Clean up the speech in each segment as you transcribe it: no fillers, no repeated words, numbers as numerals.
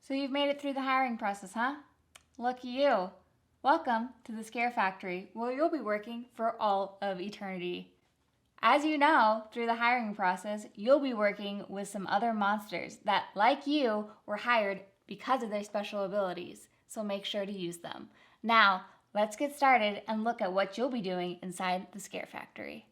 So you've made it through the hiring process, huh? Lucky you. Welcome to the Scare Factory, where you'll be working for all of eternity. As you know, through the hiring process, you'll be working with some other monsters that, like you, were hired because of their special abilities. So make sure to use them. Now, let's get started and look at what you'll be doing inside the Scare Factory.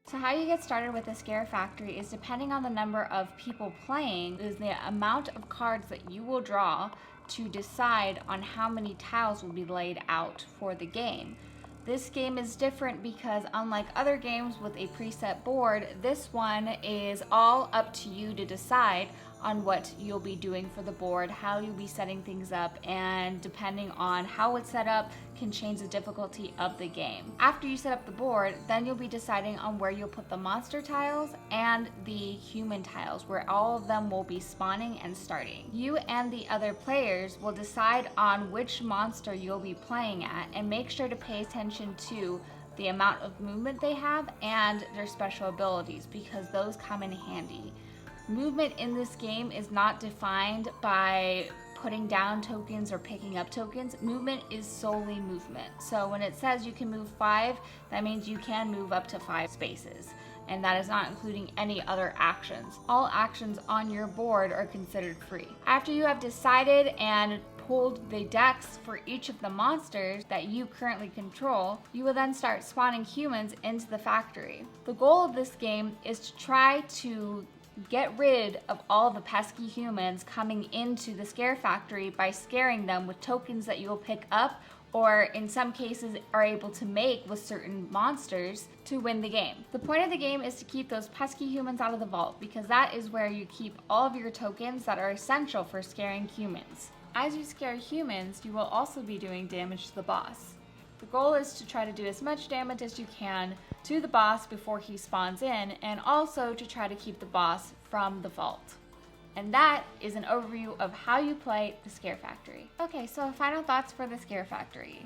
So how you get started with the Scare Factory is depending on the number of people playing, is the amount of cards that you will draw to decide on how many tiles will be laid out for the game. This game is different because unlike other games with a preset board, this one is all up to you to decide on what you'll be doing for the board, how you'll be setting things up, and depending on how it's set up can change the difficulty of the game. After you set up the board, then you'll be deciding on where you'll put the monster tiles and the human tiles, where all of them will be spawning and starting. You and the other players will decide on which monster you'll be playing at and make sure to pay attention to the amount of movement they have and their special abilities, because those come in handy. Movement in this game is not defined by putting down tokens or picking up tokens. Movement is solely movement. So when it says you can move 5, that means you can move up to 5 spaces. And that is not including any other actions. All actions on your board are considered free. After you have decided and pulled the decks for each of the monsters that you currently control, you will then start spawning humans into the factory. The goal of this game is to try to get rid of all the pesky humans coming into the Scare Factory by scaring them with tokens that you'll pick up, or in some cases are able to make with certain monsters to win the game. The point of the game is to keep those pesky humans out of the vault, because that is where you keep all of your tokens that are essential for scaring humans. As you scare humans, you will also be doing damage to the boss. The goal is to try to do as much damage as you can to the boss before he spawns in, and also to try to keep the boss from the vault. And that is an overview of how you play the Scare Factory. Okay, so final thoughts for the Scare Factory.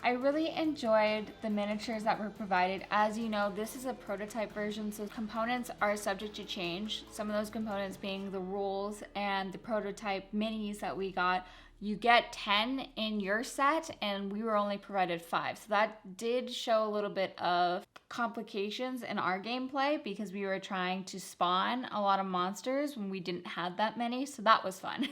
I really enjoyed the miniatures that were provided. As you know, this is a prototype version, so components are subject to change. Some of those components being the rules and the prototype minis that we got. You get 10 in your set, and we were only provided 5. So that did show a little bit of complications in our gameplay, because we were trying to spawn a lot of monsters when we didn't have that many, so that was fun.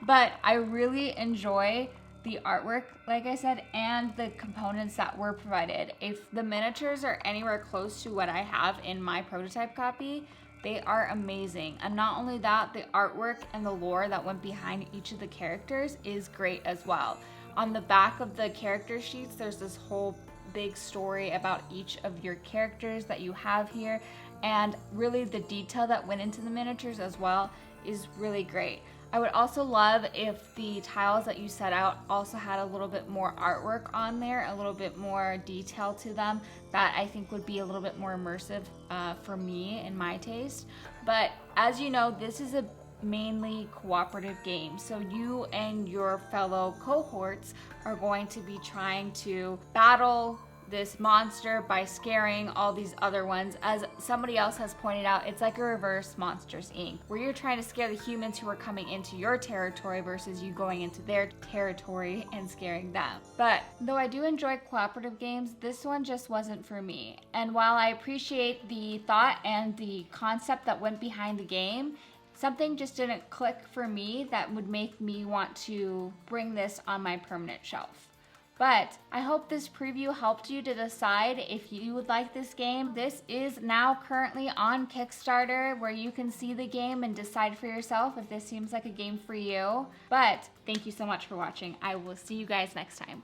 But I really enjoy the artwork, like I said, and the components that were provided. If the miniatures are anywhere close to what I have in my prototype copy, they are amazing. And not only that, the artwork and the lore that went behind each of the characters is great as well. On the back of the character sheets, there's this whole big story about each of your characters that you have here, and really the detail that went into the miniatures as well is really great. I would also love if the tiles that you set out also had a little bit more artwork on there, a little bit more detail to them. That I think would be a little bit more immersive for me and my taste. But as you know, this is a mainly cooperative game. So you and your fellow cohorts are going to be trying to battle this monster by scaring all these other ones. As somebody else has pointed out, it's like a reverse Monsters Inc., where you're trying to scare the humans who are coming into your territory versus you going into their territory and scaring them. But though I do enjoy cooperative games, this one just wasn't for me. And while I appreciate the thought and the concept that went behind the game, something just didn't click for me that would make me want to bring this on my permanent shelf. But I hope this preview helped you to decide if you would like this game. This is now currently on Kickstarter, where you can see the game and decide for yourself if this seems like a game for you. But thank you so much for watching. I will see you guys next time.